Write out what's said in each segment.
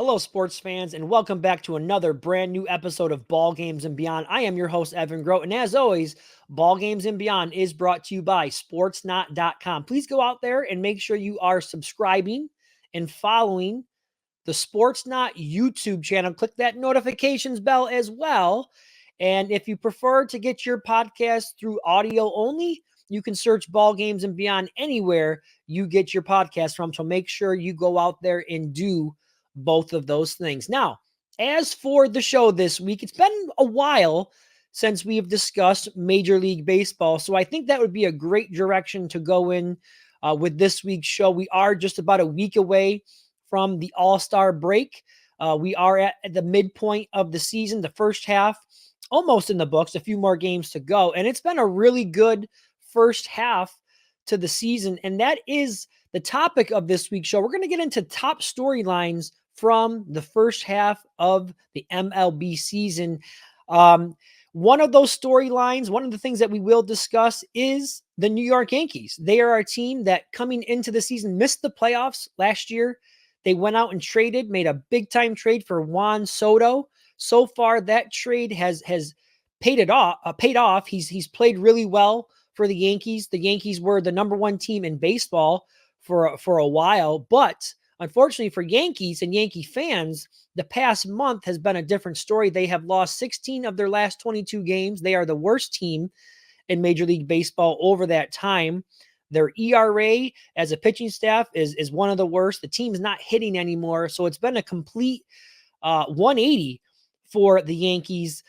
Hello, sports fans, and welcome back to another brand new episode of Ball Games and Beyond. I am your host, Evan Grote, and as always, Ball Games and Beyond is brought to you by Sportsnaut.com. Please go out there and make sure you are subscribing and following the Sportsnaut YouTube channel. Click that notifications bell as well. And if you prefer to get your podcast through audio only, you can search Ball Games and Beyond anywhere you get your podcast from. So make sure you go out there and do both of those things. Now, as for the show this week, it's been a while since we have discussed Major League Baseball. So I think that would be a great direction to go in with this week's show. We are just about a week away from the All-Star break. We are at the midpoint of the season, the first half almost in the books, a few more games to go. And it's been a really good first half to the season. And that is the topic of this week's show. We're going to get into top storylines from the first half of the MLB season. One of those storylines, one of the things that we will discuss is the New York Yankees. They are a team that coming into the season missed the playoffs last year. They went out and made a big-time trade for Juan Soto. So far, that trade has paid off. He's played really well for the Yankees. The Yankees were the number one team in baseball for a while, but unfortunately for Yankees and Yankee fans, the past month has been a different story. They have lost 16 of their last 22 games. They are the worst team in Major League Baseball over that time. Their ERA as a pitching staff is one of the worst. The team's not hitting anymore, so it's been a complete 180 for the Yankees.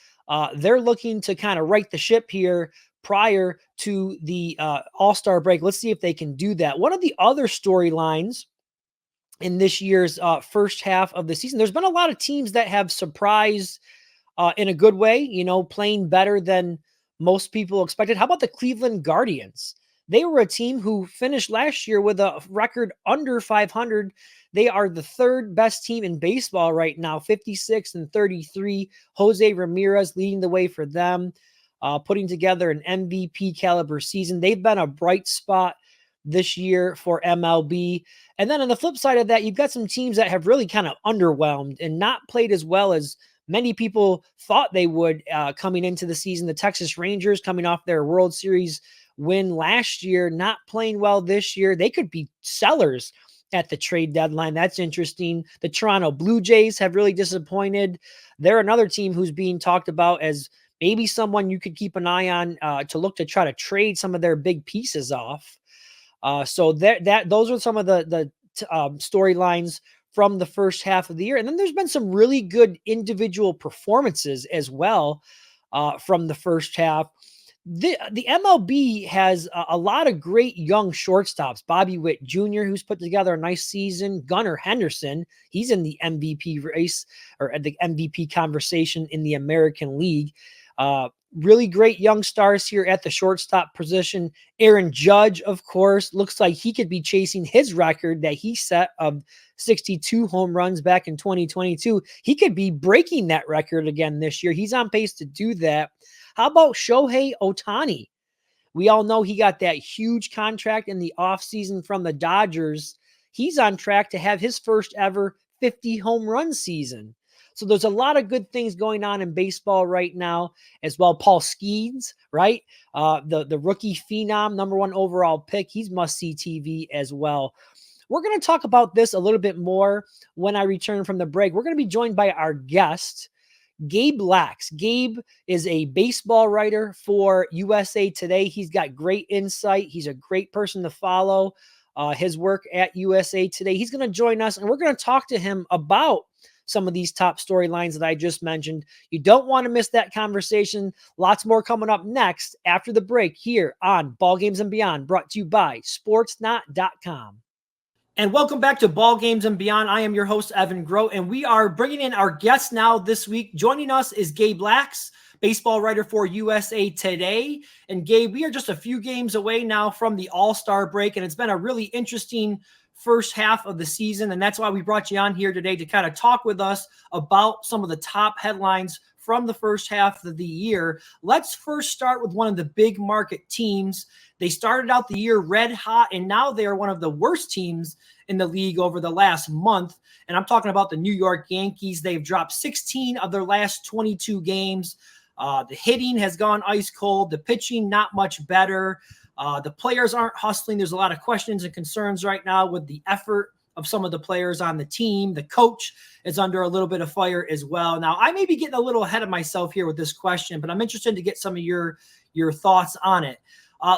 They're looking to kind of right the ship here prior to the All-Star break. Let's see if they can do that. One of the other storylines in this year's first half of the season, there's been a lot of teams that have surprised in a good way, playing better than most people expected. How about the Cleveland Guardians? They were a team who finished last year with a record under 500. They are the third best team in baseball right now, 56-33. Jose Ramirez leading the way for them, putting together an MVP caliber season. They've been a bright spot this year for MLB. And then on the flip side of that, you've got some teams that have really kind of underwhelmed and not played as well as many people thought they would coming into the season. The Texas Rangers coming off their World Series win last year, not playing well this year. They could be sellers at the trade deadline. That's interesting. The Toronto Blue Jays have really disappointed. They're another team who's being talked about as maybe someone you could keep an eye on to look to try to trade some of their big pieces off. So those are some of the storylines from the first half of the year. And then there's been some really good individual performances as well from the first half. The MLB has a lot of great young shortstops. Bobby Witt Jr., who's put together a nice season. Gunnar Henderson, he's in the MVP race or the MVP conversation in the American League. Really great young stars here at the shortstop position. Aaron Judge, of course, looks like he could be chasing his record that he set of 62 home runs back in 2022. He could be breaking that record again this year. He's on pace to do that. How about Shohei Ohtani? We all know he got that huge contract in the offseason from the Dodgers. He's on track to have his first ever 50 home run season. So there's a lot of good things going on in baseball right now as well. Paul Skeens, right? The rookie phenom, number one overall pick. He's must-see TV as well. We're going to talk about this a little bit more when I return from the break. We're going to be joined by our guest, Gabe Lacques. Gabe is a baseball writer for USA Today. He's got great insight. He's a great person to follow. His work at USA Today. He's going to join us, and we're going to talk to him about some of these top storylines that I just mentioned. You don't want to miss that conversation. Lots more coming up next after the break here on Ball Games and Beyond, brought to you by Sportsnaut.com. And welcome back to Ball Games and Beyond. I am your host, Evan Grote, and we are bringing in our guest now this week. Joining us is Gabe Lacques, baseball writer for USA Today. And Gabe, we are just a few games away now from the All-Star break, and it's been a really interesting first half of the season, and that's why we brought you on here today to kind of talk with us about some of the top headlines from the first half of the year. Let's first start with one of the big market teams. They started out the year red hot, and now they are one of the worst teams in the league over the last month. And I'm talking about the New York Yankees. They've dropped 16 of their last 22 games. The hitting has gone ice cold. The pitching, not much better. The players aren't hustling. There's a lot of questions and concerns right now with the effort of some of the players on the team. The coach is under a little bit of fire as well. Now, I may be getting a little ahead of myself here with this question, but I'm interested to get some of your thoughts on it.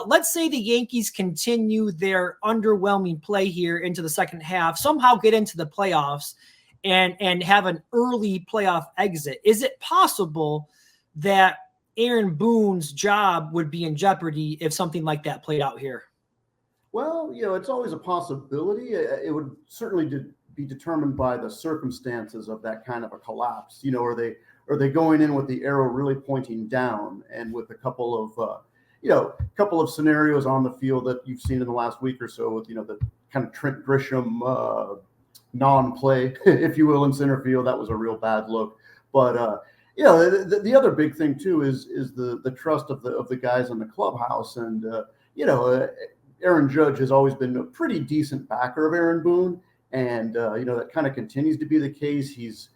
Let's say the Yankees continue their underwhelming play here into the second half, somehow get into the playoffs and have an early playoff exit. Is it possible that Aaron Boone's job would be in jeopardy if something like that played out here? Well, it's always a possibility. It would certainly be determined by the circumstances of that kind of a collapse. Are they going in with the arrow really pointing down, and with a couple of scenarios on the field that you've seen in the last week or so with, the kind of Trent Grisham non-play, if you will, in center field. That was a real bad look. But the other big thing too is the trust of the guys in the clubhouse, and Aaron Judge has always been a pretty decent backer of Aaron Boone, and that kind of continues to be the case. He's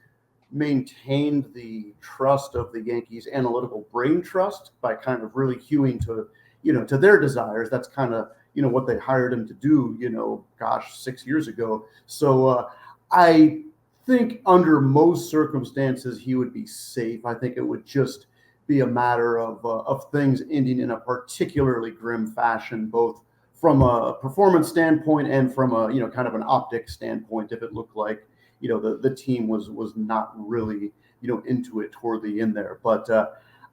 maintained the trust of the Yankees' analytical brain trust by kind of really hewing to their desires. That's kind of what they hired him to do 6 years ago. So I think under most circumstances he would be safe. I think it would just be a matter of things ending in a particularly grim fashion, both from a performance standpoint and from a kind of an optic standpoint. If it looked like the team was not really into it toward the end there, but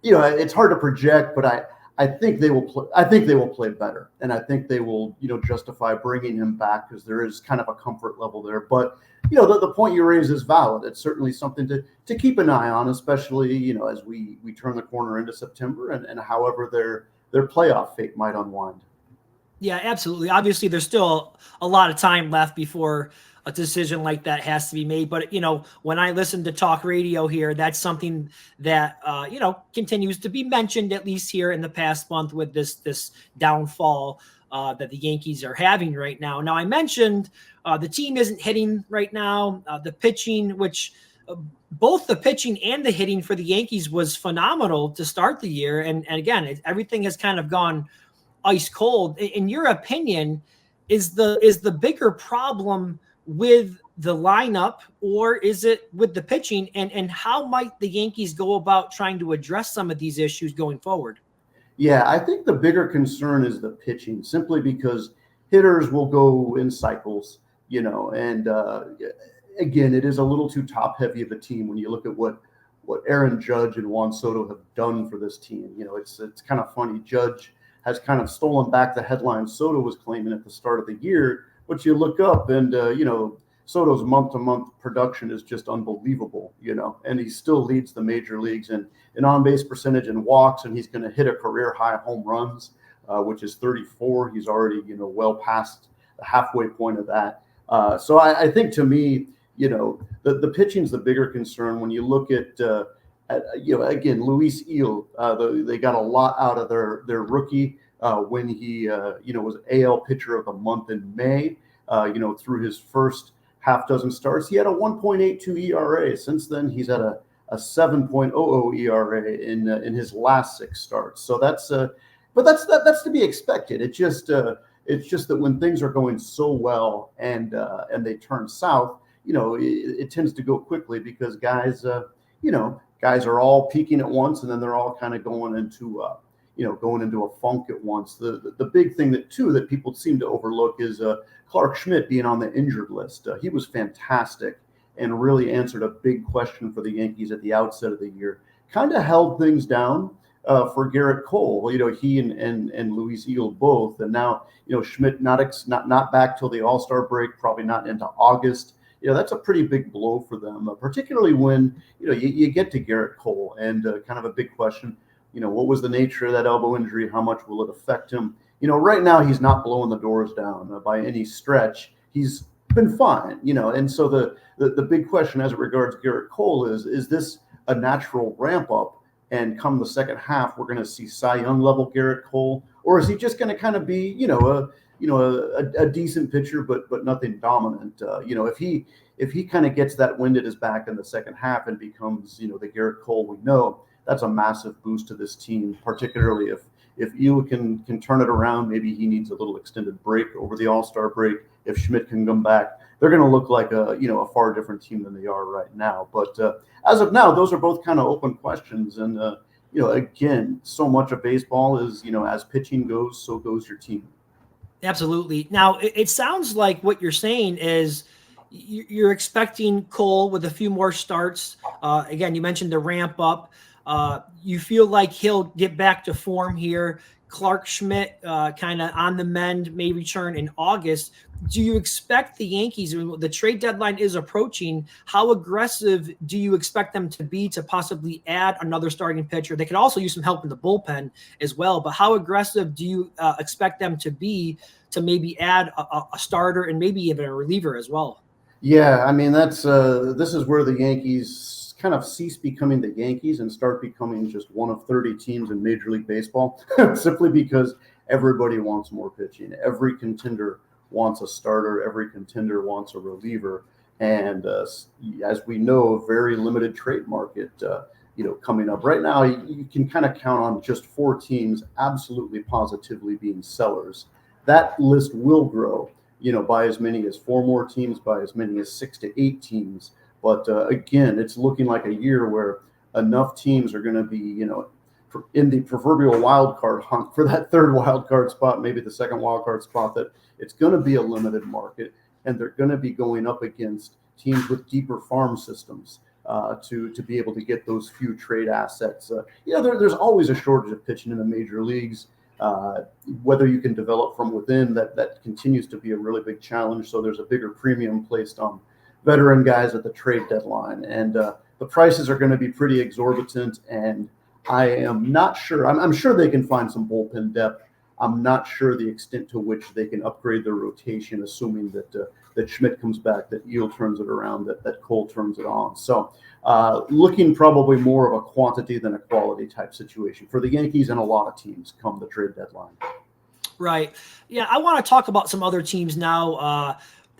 it's hard to project. But I think they will play. I think they will play better, and I think they will justify bringing him back, because there is kind of a comfort level there. But the point you raise is valid. It's certainly something to keep an eye on, especially as we turn the corner into September, and however their playoff fate might unwind. Yeah, absolutely. Obviously, there's still a lot of time left before a decision like that has to be made. But, when I listen to talk radio here, that's something that, continues to be mentioned, at least here in the past month, with this downfall that the Yankees are having right now. Now, I mentioned the team isn't hitting right now. The pitching, which both the pitching and the hitting for the Yankees was phenomenal to start the year. And again, everything has kind of gone ice cold. In your opinion, is the bigger problem with the lineup, or is it with the pitching? And how might the Yankees go about trying to address some of these issues going forward? Yeah, I think the bigger concern is the pitching, simply because hitters will go in cycles, and again, it is a little too top heavy of a team when you look at what Aaron Judge and Juan Soto have done for this team. It's kind of funny. Judge has kind of stolen back the headline Soto was claiming at the start of the year, but you look up and, Soto's month-to-month production is just unbelievable, and he still leads the major leagues in on-base percentage and walks, and he's going to hit a career-high home runs, which is 34. He's already, well past the halfway point of that. So I think, to me, the pitching's the bigger concern. When you look at again, Luis Eel, they got a lot out of their rookie when he, was AL Pitcher of the Month in May. Through his first half dozen starts, he had a 1.82 ERA. Since then, he's at a 7.00 ERA in his last 6 starts. So that's to be expected. It's just that when things are going so well and they turn south, it tends to go quickly, because guys are all peaking at once, and then they're all kind of going into a funk at once. The big thing that people seem to overlook is Clark Schmidt being on the injured list. He was fantastic and really answered a big question for the Yankees at the outset of the year. Kind of held things down for Garrett Cole. He and Luis Eel both, and now Schmidt not back till the All-Star break, probably not into August. That's a pretty big blow for them, particularly when you get to Garrett Cole, and kind of a big question. What was the nature of that elbow injury? How much will it affect him? Right now he's not blowing the doors down by any stretch. He's been fine, and so the big question as it regards Garrett Cole is this a natural ramp up, and come the second half, we're going to see Cy Young level Garrett Cole, or is he just going to kind of be, a decent pitcher, but nothing dominant? If he kind of gets that wind at his back in the second half and becomes, the Garrett Cole we know, that's a massive boost to this team, particularly if Eel can turn it around. Maybe he needs a little extended break over the All-Star break. If Schmidt can come back, they're going to look like a far different team than they are right now. But as of now, those are both kind of open questions. And again, so much of baseball is, as pitching goes, so goes your team. Absolutely. Now, it sounds like what you're saying is you're expecting Cole with a few more starts. Again, you mentioned the ramp up. You feel like he'll get back to form here. Clark Schmidt kind of on the mend, may return in August. Do you expect the Yankees, the trade deadline is approaching, how aggressive do you expect them to be to possibly add another starting pitcher? They could also use some help in the bullpen as well, but how aggressive do you expect them to be to maybe add a starter and maybe even a reliever as well? Yeah, I mean, this is where the Yankees kind of cease becoming the Yankees and start becoming just one of 30 teams in Major League Baseball, simply because everybody wants more pitching. Every contender wants a starter. Every contender wants a reliever. And as we know, a very limited trade market, coming up right now. You can kind of count on just 4 teams absolutely positively being sellers. That list will grow, by as many as 4 more teams, by as many as 6 to 8 teams. But again, it's looking like a year where enough teams are going to be, in the proverbial wild card hunt for that third wild card spot, maybe the second wild card spot, that it's going to be a limited market, and they're going to be going up against teams with deeper farm systems to be able to get those few trade assets. There's always a shortage of pitching in the major leagues. Whether you can develop from within, that continues to be a really big challenge. So there's a bigger premium placed on veteran guys at the trade deadline, and the prices are going to be pretty exorbitant. And I am not sure. I'm sure they can find some bullpen depth. I'm not sure the extent to which they can upgrade their rotation, assuming that Schmidt comes back, that Eel turns it around, that Cole turns it on. So looking probably more of a quantity than a quality type situation for the Yankees and a lot of teams come the trade deadline. Right. Yeah, I want to talk about some other teams now.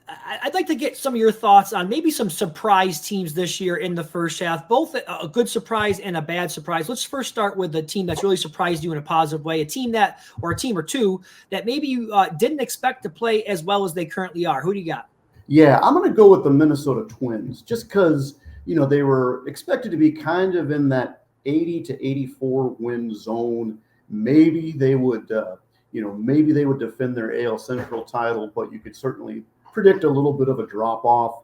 I'd like to get some of your thoughts on maybe some surprise teams this year in the first half, both a good surprise and a bad surprise. Let's first start with the team that's really surprised you in a positive way, a team or two that maybe you didn't expect to play as well as they currently are. Who do you got? Yeah, I'm going to go with the Minnesota Twins, just because, they were expected to be kind of in that 80 to 84 win zone. Maybe they would, defend their AL Central title, but you could certainly predict a little bit of a drop off.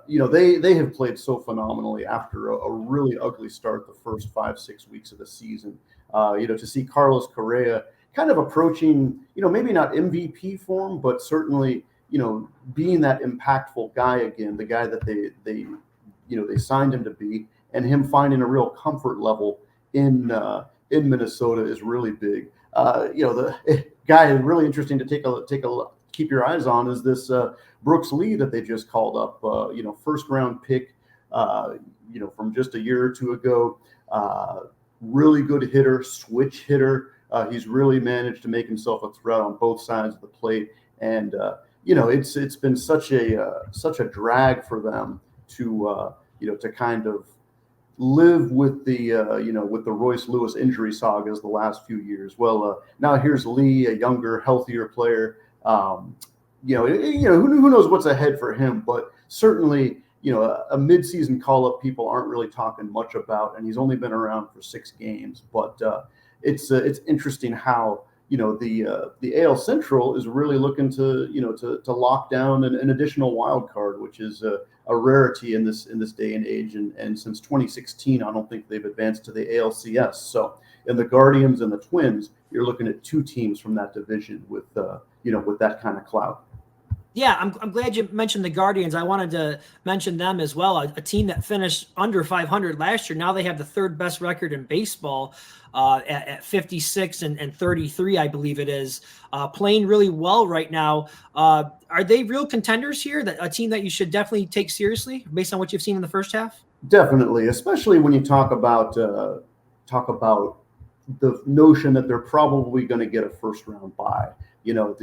They have played so phenomenally after a really ugly start the first 5-6 weeks of the season. To see Carlos Correa kind of approaching, maybe not MVP form, but certainly, being that impactful guy again, the guy that they signed him to be, and him finding a real comfort level in Minnesota is really big. The guy is really interesting to take a keep your eyes on is this Brooks Lee that they just called up, first round pick, from just a year or two ago. Really good hitter, switch hitter. He's really managed to make himself a threat on both sides of the plate. And, it's been such a drag for them to kind of live with the Royce Lewis injury sagas the last few years. Well, now here's Lee, a younger, healthier player. Who knows what's ahead for him, but certainly, a midseason call-up people aren't really talking much about, and he's only been around for 6 games. But it's interesting how the AL Central is really looking to lock down an additional wild card, which is a rarity in this day and age. And since 2016, I don't think they've advanced to the ALCS. So in the Guardians and the Twins, you're looking at 2 teams from that division with that kind of clout. Yeah, I'm glad you mentioned the Guardians. I wanted to mention them as well. A team that finished under 500 last year. Now they have the 3rd best record in baseball at 56 and 33, I believe it is. Playing really well right now. Are they real contenders here? A team that you should definitely take seriously based on what you've seen in the first half? Definitely, especially when you talk about the notion that they're probably going to get a first round bye. You know,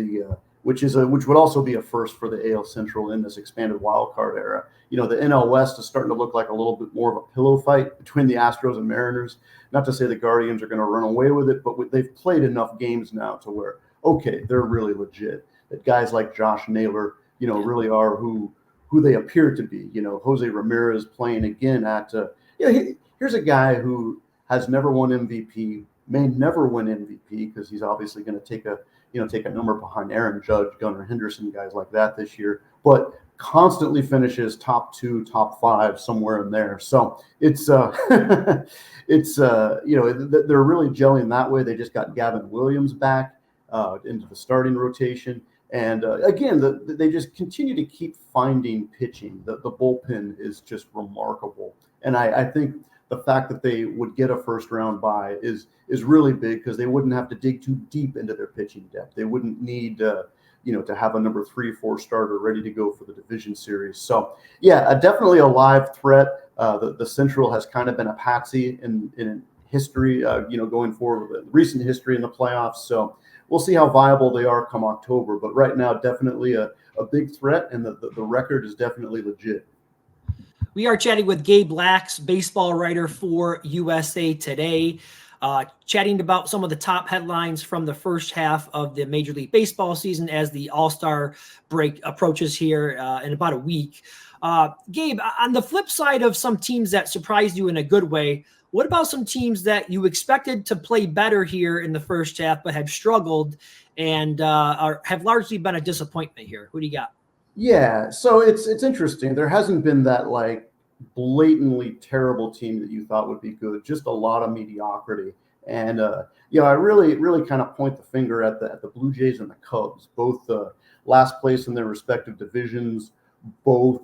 which would also be a first for the AL Central in this expanded wild card era. You know, the NL West is starting to look like a little bit more of a pillow fight between the Astros and Mariners. Not to say the Guardians are going to run away with it, but they've played enough games now to where, okay, they're really legit. That guys like Josh Naylor, you know, really are who they appear to be. You know, Jose Ramirez playing again at here's a guy who has never won MVP, may never win MVP because he's obviously going to take a number behind Aaron Judge, Gunnar Henderson, guys like that this year, but constantly finishes top 2, top 5, somewhere in there. So it's they're really gelling that way. They just got Gavin Williams back into the starting rotation. And again, they just continue to keep finding pitching. The bullpen is just remarkable. And I think the fact that they would get a first round bye is really big because they wouldn't have to dig too deep into their pitching depth. They wouldn't need to have a number 3, 4 starter ready to go for the division series. So yeah, definitely a live threat. The Central has kind of been a patsy in history, going forward with recent history in the playoffs. So we'll see how viable they are come October. But right now, definitely a big threat, and the record is definitely legit. We are chatting with Gabe Lacques, baseball writer for USA Today, chatting about some of the top headlines from the first half of the Major League Baseball season as the All-Star break approaches here in about a week. Gabe, on the flip side of some teams that surprised you in a good way, what about some teams that you expected to play better here in the first half but have struggled and have largely been a disappointment here? Who do you got? Yeah, so it's interesting. There hasn't been that like blatantly terrible team that you thought would be good. Just a lot of mediocrity. And I really kind of point the finger at the Blue Jays and the Cubs, both last place in their respective divisions, both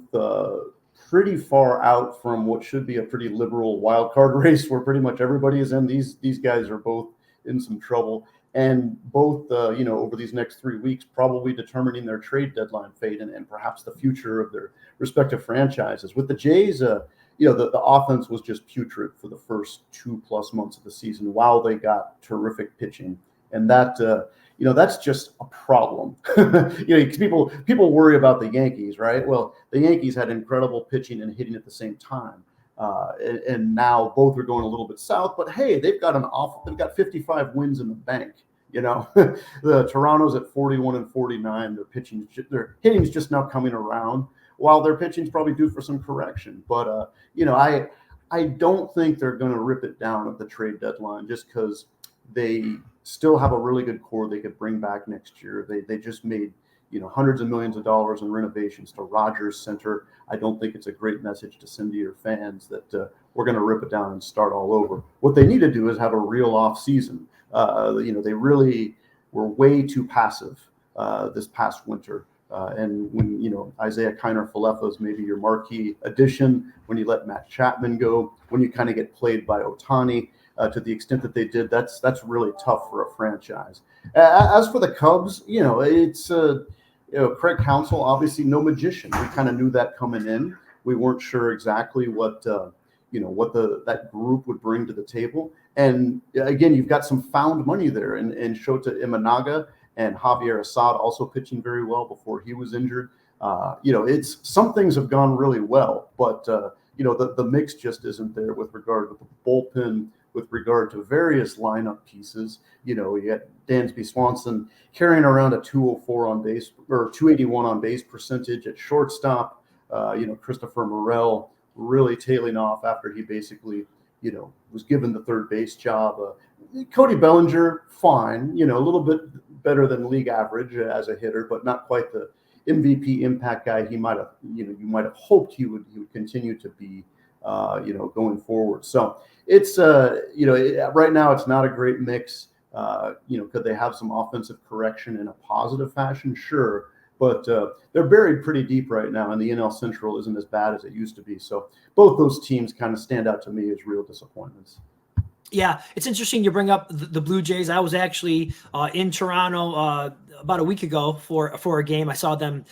pretty far out from what should be a pretty liberal wild card race where pretty much everybody is in. These guys are both in some trouble. And both, over these next 3 weeks, probably determining their trade deadline fate and perhaps the future of their respective franchises. With the Jays, the offense was just putrid for the first 2+ months of the season while they got terrific pitching. And that's just a problem. People worry about the Yankees, right? Well, the Yankees had incredible pitching and hitting at the same time. And now both are going a little bit south, but hey, they've got 55 wins in the bank. The Toronto's at 41-49. Their hitting's just now coming around, while their pitching's probably due for some correction. But I don't think they're going to rip it down at the trade deadline just because they still have a really good core they could bring back next year. They just made hundreds of millions of dollars in renovations to Rogers Center. I don't think it's a great message to send to your fans that we're going to rip it down and start all over. What they need to do is have a real off season. They really were way too passive this past winter. And when, Isaiah Kiner-Falefa is maybe your marquee addition, when you let Matt Chapman go, when you kind of get played by Ohtani to the extent that they did, that's really tough for a franchise. As for the Cubs, it's Craig Counsell, obviously no magician. We kind of knew that coming in. We weren't sure exactly what that group would bring to the table. And again, you've got some found money there, and Shota Imanaga and Javier Assad also pitching very well before he was injured. It's some things have gone really well, but the mix just isn't there with regard to the bullpen, with regard to various lineup pieces. You got Dansby Swanson carrying around a 204 on base or 281 on base percentage at shortstop. Christopher Morel really tailing off after he basically, was given the third base job. Cody Bellinger, fine, a little bit better than league average as a hitter, but not quite the MVP impact guy you might have hoped he would continue to be, going forward. So it's, right now it's not a great mix. Could they have some offensive correction in a positive fashion? Sure. But they're buried pretty deep right now, and the NL Central isn't as bad as it used to be. So both those teams kind of stand out to me as real disappointments. Yeah, it's interesting you bring up the Blue Jays. I was actually in Toronto about a week ago for a game. I saw them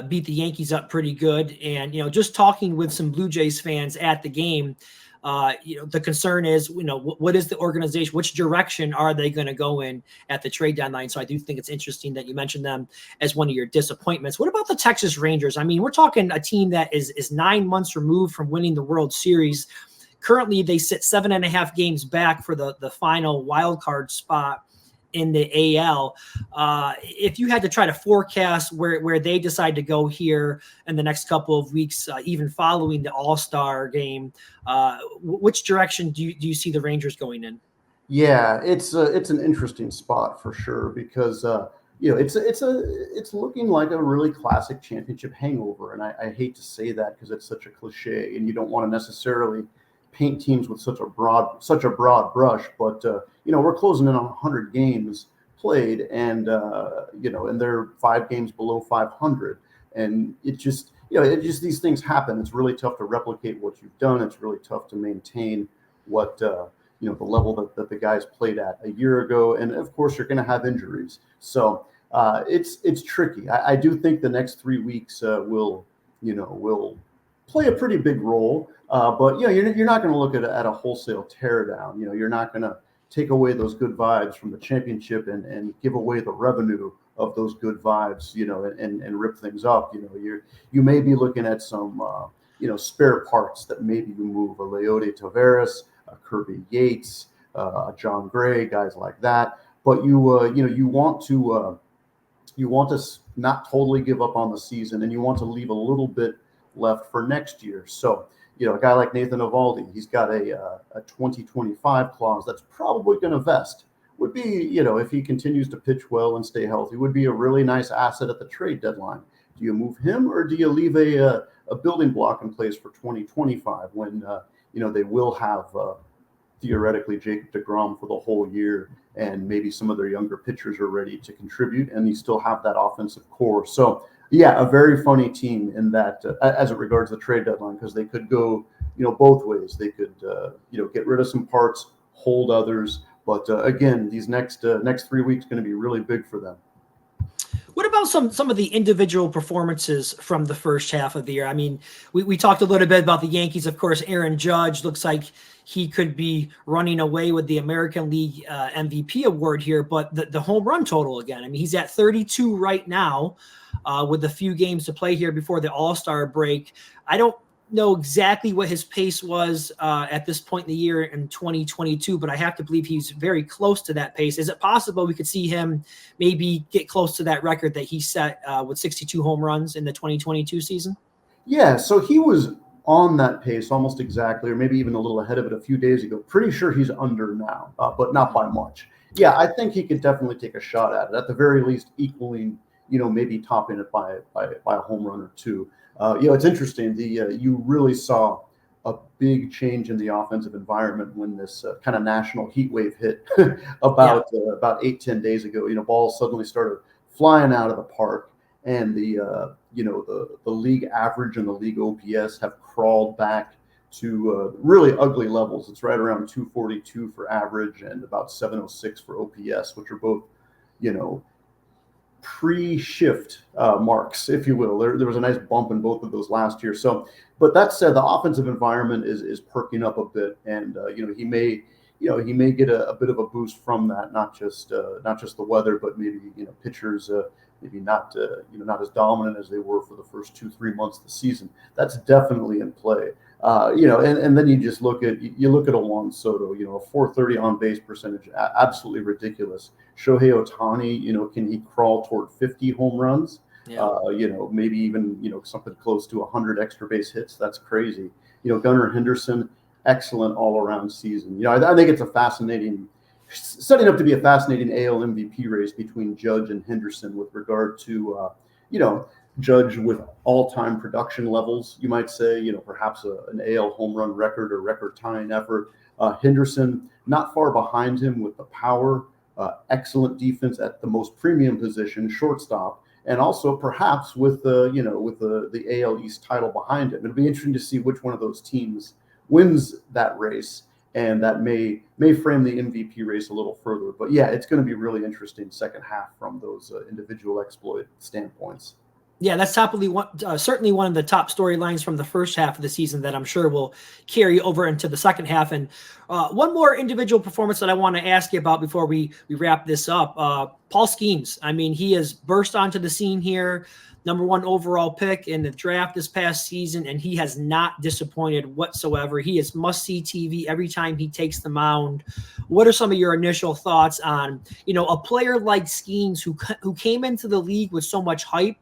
beat the Yankees up pretty good, and just talking with some Blue Jays fans at the game. The concern is, what is the organization? Which direction are they going to go in at the trade deadline? So I do think it's interesting that you mentioned them as one of your disappointments. What about the Texas Rangers? I mean, we're talking a team that is 9 months removed from winning the World Series. Currently, they sit 7.5 games back for the final wild card spot in the AL. If you had to try to forecast where they decide to go here in the next couple of weeks, even following the All-Star game, which direction do you see the Rangers going in? Yeah, it's an interesting spot for sure because it's looking like a really classic championship hangover, and I hate to say that because it's such a cliche, and you don't want to necessarily paint teams with such a broad brush, but we're closing in on 100 games played, and and they're 5 games below 500, and these things happen. It's really tough to replicate what you've done. It's really tough to maintain what the level that the guys played at a year ago, and of course you're going to have injuries, so it's tricky. I do think the next 3 weeks will play a pretty big role. But you're not going to look at a wholesale teardown. You're not going to take away those good vibes from the championship and give away the revenue of those good vibes, and rip things up. You may be looking at some spare parts that maybe you move, a Leody Taveras, a Kirby Yates, John Gray, guys like that. But you want to not totally give up on the season, and you want to leave a little bit left for next year. So, a guy like Nathan Eovaldi, he's got a 2025 clause that's probably going to vest. Would be, if he continues to pitch well and stay healthy, would be a really nice asset at the trade deadline. Do you move him, or do you leave a building block in place for 2025 when they will have theoretically Jacob deGrom for the whole year, and maybe some of their younger pitchers are ready to contribute, and you still have that offensive core. So yeah, a very funny team in that as it regards the trade deadline, because they could go both ways. They could get rid of some parts, hold others, but again, these next 3 weeks going to be really big for them. What about some of the individual performances from the first half of the year? I mean, we talked a little bit about the Yankees. Of course, Aaron Judge looks like he could be running away with the American League MVP award here, but the home run total again. I mean, he's at 32 right now with a few games to play here before the All-Star break. I don't know exactly what his pace was at this point in the year in 2022, but I have to believe he's very close to that pace. Is it possible we could see him maybe get close to that record that he set with 62 home runs in the 2022 season? Yeah, so he was on that pace almost exactly, or maybe even a little ahead of it a few days ago. Pretty sure he's under now, but not by much. Yeah, I think he could definitely take a shot at it, at the very least equaling, maybe topping it by a home run or two. It's interesting. You really saw a big change in the offensive environment when this kind of national heat wave hit about 8-10 days ago. Balls suddenly started flying out of the park, and the league average and the league OPS have crawled back to really ugly levels. It's right around 242 for average and about 706 for OPS, which are both pre-shift marks, if you will. There was a nice bump in both of those last year. So, but that said, the offensive environment is perking up a bit, and he may get a bit of a boost from that. Not just the weather, but maybe pitchers maybe not as dominant as they were for the first 2-3 months of the season. That's definitely in play. And then you just look at a Juan Soto, a 430 on base percentage, absolutely ridiculous. Shohei Ohtani, can he crawl toward 50 home runs? Yeah. Maybe even something close to 100 extra base hits. That's crazy. Gunnar Henderson, excellent all around season. I think it's setting up to be a fascinating AL MVP race between Judge and Henderson with regard to Judge with all-time production levels, you might say, perhaps an AL home run record or record-tying effort. Henderson not far behind him with the power, excellent defense at the most premium position, shortstop, and also perhaps with the AL East title behind him. It'll be interesting to see which one of those teams wins that race. and that may frame the MVP race a little further. But yeah, it's going to be really interesting second half from those individual exploit standpoints. Yeah, that's certainly one of the top storylines from the first half of the season that I'm sure will carry over into the second half. And one more individual performance that I want to ask you about before we wrap this up. Paul Skeens. I mean, he has burst onto the scene here, #1 overall pick in the draft this past season, and he has not disappointed whatsoever. He is must-see TV every time he takes the mound. What are some of your initial thoughts on, a player like Skeens who came into the league with so much hype,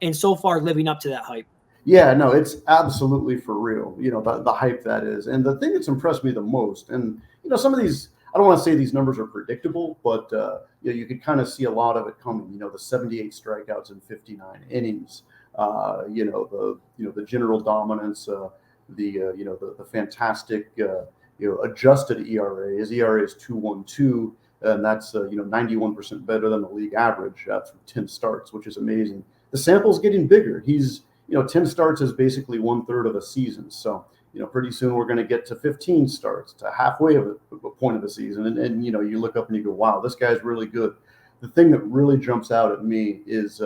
and so far living up to that hype? Yeah, no, it's absolutely for real. The hype that is. And the thing that's impressed me the most, and some of these, I don't want to say these numbers are predictable, but you could kind of see a lot of it coming. The 78 strikeouts in 59 innings. The general dominance. The fantastic adjusted ERA. His ERA is 2.12, and that's 91% better than the league average through 10 starts, which is amazing. The sample's getting bigger. He's 10 starts is basically 1/3 of a season. So pretty soon we're going to get to 15 starts, to halfway of a point of the season. And you look up and you go, wow, this guy's really good. The thing that really jumps out at me is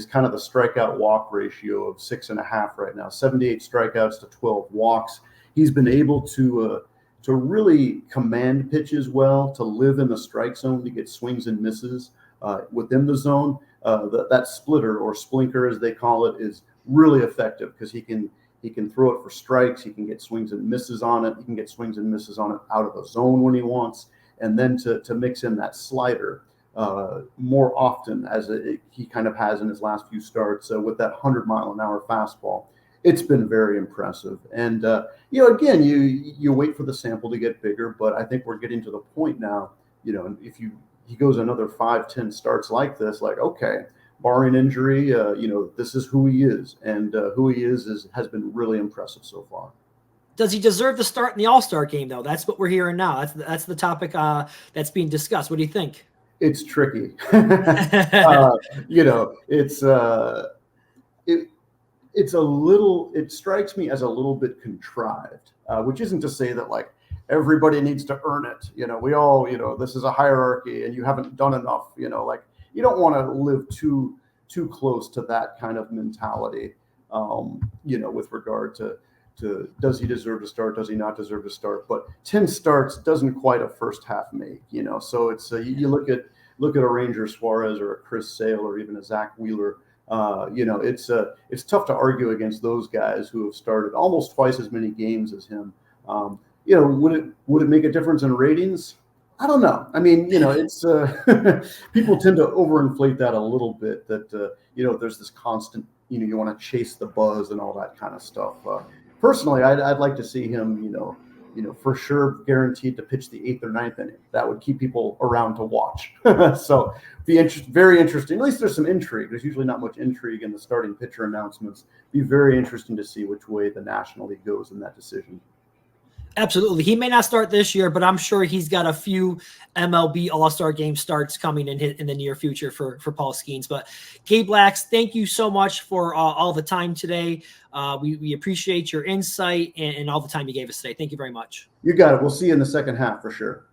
kind of the strikeout walk ratio of 6.5 right now. 78 strikeouts to 12 walks. He's been able to really command pitches well, to live in the strike zone, to get swings and misses within the zone. That splitter, or splinker as they call it, is really effective because he can throw it for strikes. He can get swings and misses on it. He can get swings and misses on it out of the zone when he wants, and then to mix in that slider more often, as he kind of has in his last few starts with that 100-mile-an-hour fastball. It's been very impressive. And again, you wait for the sample to get bigger, but I think we're getting to the point now. If he goes another 5-10 starts like this, okay, barring injury, this is who he is, and who he is has been really impressive so far. Does he deserve to start in the All-Star game, though? That's what we're hearing now. That's the topic that's being discussed. What do you think? It's tricky. It strikes me as a little bit contrived, which isn't to say that everybody needs to earn it. We all, this is a hierarchy and you haven't done enough, you don't want to live too close to that kind of mentality, with regard to does he deserve to start? Does he not deserve to start? But 10 starts doesn't quite a first half make, so it's you look at a Ranger Suarez or a Chris Sale or even a Zach Wheeler. It's tough to argue against those guys who have started almost twice as many games as him. Would it make a difference in ratings? I don't know. I mean, it's people tend to overinflate that a little bit. That there's this constant, you want to chase the buzz and all that kind of stuff. Personally, I'd like to see him, for sure guaranteed to pitch the 8th or 9th inning. That would keep people around to watch. So very interesting. At least there's some intrigue. There's usually not much intrigue in the starting pitcher announcements. Be very interesting to see which way the National League goes in that decision. Absolutely. He may not start this year, but I'm sure he's got a few MLB All-Star game starts coming in the near future for Paul Skeens. But Gabe Lacques, thank you so much for all the time today. We appreciate your insight and all the time you gave us today. Thank you very much. You got it. We'll see you in the second half for sure.